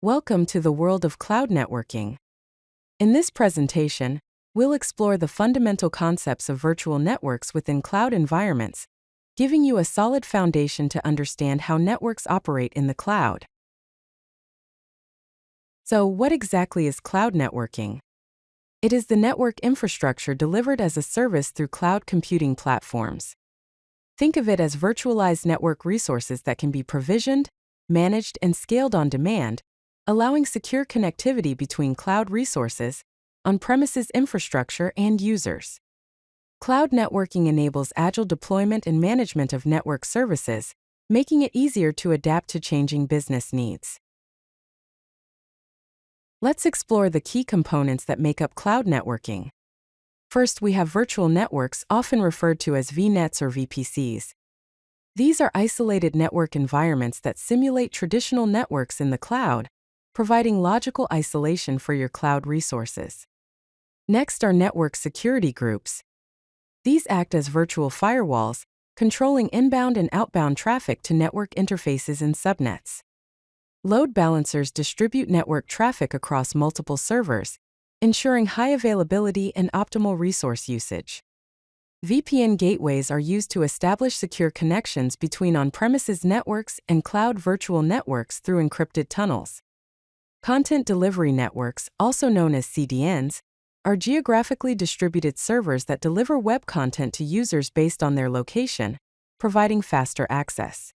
Welcome to the world of cloud networking. In this presentation, we'll explore the fundamental concepts of virtual networks within cloud environments, giving you a solid foundation to understand how networks operate in the cloud. So, what exactly is cloud networking? It is the network infrastructure delivered as a service through cloud computing platforms. Think of it as virtualized network resources that can be provisioned, managed, and scaled on demand, allowing secure connectivity between cloud resources, on-premises infrastructure, and users. Cloud networking enables agile deployment and management of network services, making it easier to adapt to changing business needs. Let's explore the key components that make up cloud networking. First, we have virtual networks, often referred to as VNets or VPCs. These are isolated network environments that simulate traditional networks in the cloud, providing logical isolation for your cloud resources. Next are network security groups. These act as virtual firewalls, controlling inbound and outbound traffic to network interfaces and subnets. Load balancers distribute network traffic across multiple servers, ensuring high availability and optimal resource usage. VPN gateways are used to establish secure connections between on-premises networks and cloud virtual networks through encrypted tunnels. Content delivery networks, also known as CDNs, are geographically distributed servers that deliver web content to users based on their location, providing faster access.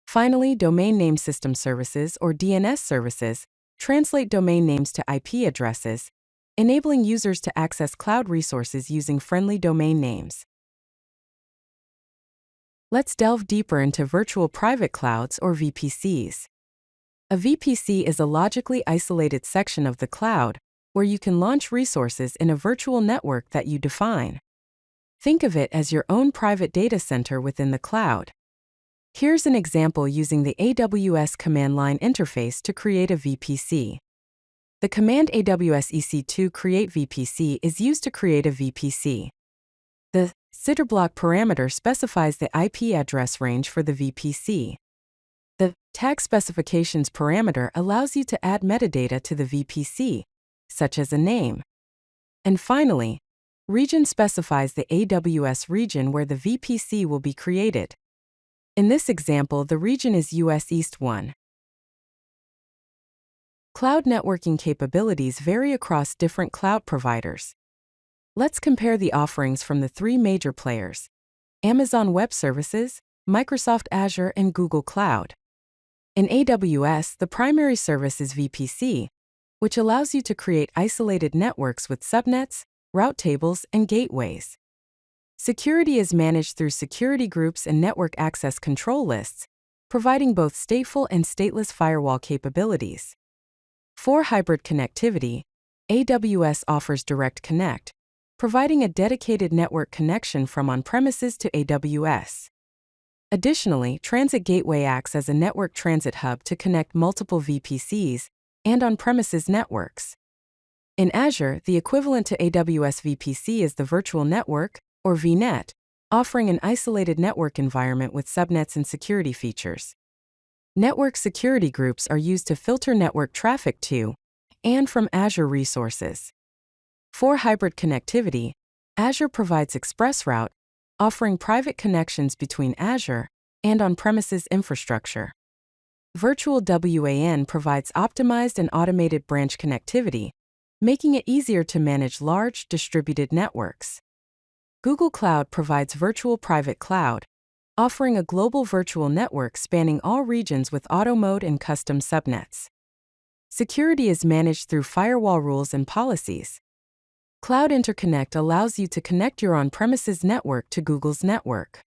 Finally, domain name system services, or DNS services, translate domain names to IP addresses, enabling users to access cloud resources using friendly domain names. Let's delve deeper into virtual private clouds, or VPCs. A VPC is a logically isolated section of the cloud, where you can launch resources in a virtual network that you define. Think of it as your own private data center within the cloud. Here's an example using the AWS command line interface to create a VPC. The command AWS EC2 create VPC is used to create a VPC. The CIDR parameter specifies the IP address range for the VPC. The tag specifications parameter allows you to add metadata to the VPC, such as a name. And finally, region specifies the AWS region where the VPC will be created. In this example, the region is US East 1. Cloud networking capabilities vary across different cloud providers. Let's compare the offerings from the three major players: Amazon Web Services, Microsoft Azure, and Google Cloud. In AWS, the primary service is VPC, which allows you to create isolated networks with subnets, route tables, and gateways. Security is managed through security groups and network access control lists, providing both stateful and stateless firewall capabilities. For hybrid connectivity, AWS offers Direct Connect, providing a dedicated network connection from on-premises to AWS. Additionally, Transit Gateway acts as a network transit hub to connect multiple VPCs and on-premises networks. In Azure, the equivalent to AWS VPC is the Virtual Network, or VNet, offering an isolated network environment with subnets and security features. Network security groups are used to filter network traffic to and from Azure resources. For hybrid connectivity, Azure provides ExpressRoute, offering private connections between Azure and on-premises infrastructure. Virtual WAN provides optimized and automated branch connectivity, making it easier to manage large, distributed networks. Google Cloud provides virtual private cloud, offering a global virtual network spanning all regions with auto mode and custom subnets. Security is managed through firewall rules and policies. Cloud Interconnect allows you to connect your on-premises network to Google's network.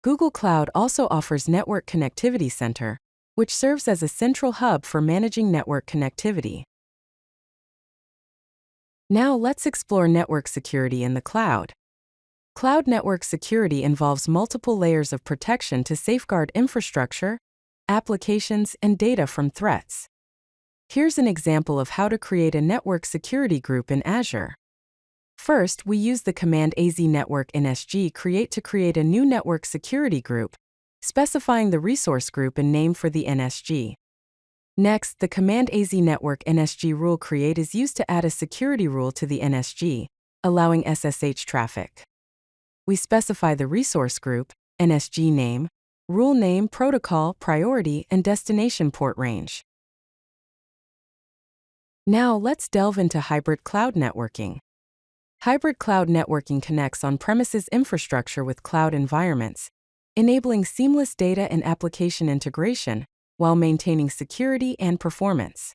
Google Cloud also offers Network Connectivity Center, which serves as a central hub for managing network connectivity. Now let's explore network security in the cloud. Cloud network security involves multiple layers of protection to safeguard infrastructure, applications, and data from threats. Here's an example of how to create a network security group in Azure. First, we use the command AZ-network-nsg create to create a new network security group, specifying the resource group and name for the NSG. Next, the command AZ network NSG rule create is used to add a security rule to the NSG, allowing SSH traffic. We specify the resource group, NSG name, rule name, protocol, priority, and destination port range. Now let's delve into hybrid cloud networking. Hybrid cloud networking connects on-premises infrastructure with cloud environments, enabling seamless data and application integration while maintaining security and performance.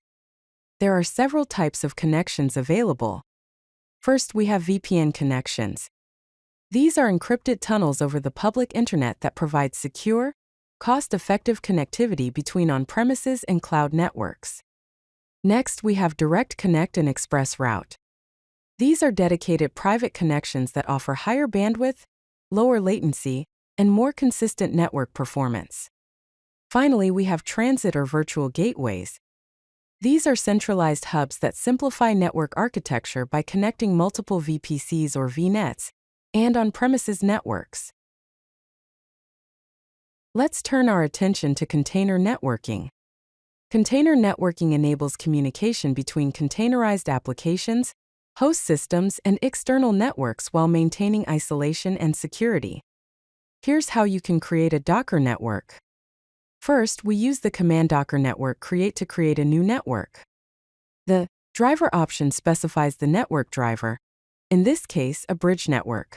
There are several types of connections available. First, we have VPN connections. These are encrypted tunnels over the public internet that provide secure, cost-effective connectivity between on-premises and cloud networks. Next, we have Direct Connect and Express Route. These are dedicated private connections that offer higher bandwidth, lower latency, and more consistent network performance. Finally, we have transit or virtual gateways. These are centralized hubs that simplify network architecture by connecting multiple VPCs or VNets and on-premises networks. Let's turn our attention to container networking. Container networking enables communication between containerized applications, host systems, and external networks while maintaining isolation and security. Here's how you can create a Docker network. First, we use the command docker network create to create a new network. The driver option specifies the network driver, in this case, a bridge network.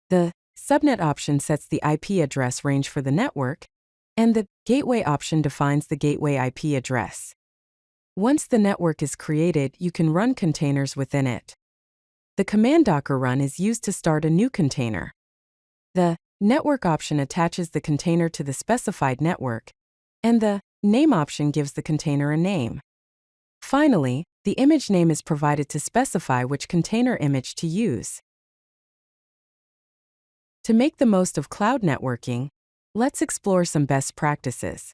The subnet option sets the IP address range for the network, and the gateway option defines the gateway IP address. Once the network is created, you can run containers within it. The command docker run is used to start a new container. The network option attaches the container to the specified network, and the name option gives the container a name. Finally, the image name is provided to specify which container image to use. To make the most of cloud networking, let's explore some best practices.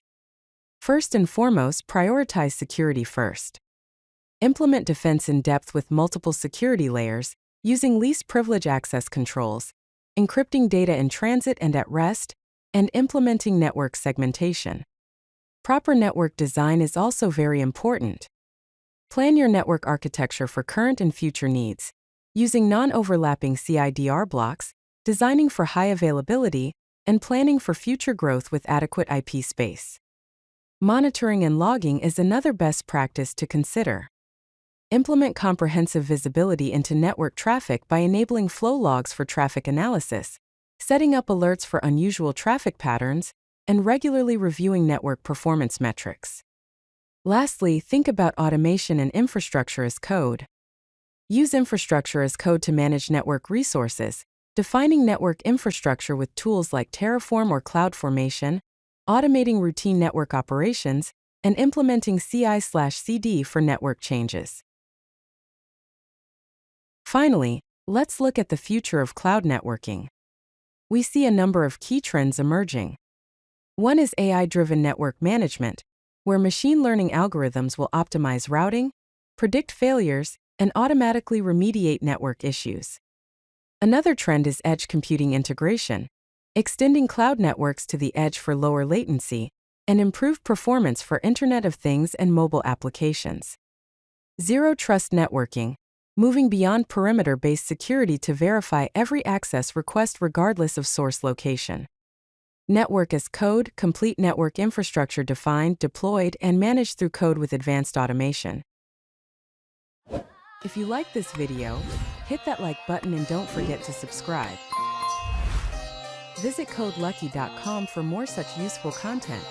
First and foremost, prioritize security first. Implement defense in depth with multiple security layers, using least privilege access controls, encrypting data in transit and at rest, and implementing network segmentation. Proper network design is also very important. Plan your network architecture for current and future needs, using non-overlapping CIDR blocks, designing for high availability, and planning for future growth with adequate IP space. Monitoring and logging is another best practice to consider. Implement comprehensive visibility into network traffic by enabling flow logs for traffic analysis, setting up alerts for unusual traffic patterns, and regularly reviewing network performance metrics. Lastly, think about automation and infrastructure as code. Use infrastructure as code to manage network resources, defining network infrastructure with tools like Terraform or CloudFormation, automating routine network operations, and implementing CI/CD for network changes. Finally, let's look at the future of cloud networking. We see a number of key trends emerging. One is AI-driven network management, where machine learning algorithms will optimize routing, predict failures, and automatically remediate network issues. Another trend is edge computing integration, extending cloud networks to the edge for lower latency and improved performance for Internet of Things and mobile applications. Zero trust networking, moving beyond perimeter-based security to verify every access request regardless of source location. Network as code, complete network infrastructure defined, deployed, and managed through code with advanced automation. If you like this video, hit that like button and don't forget to subscribe. Visit codelucky.com for more such useful content.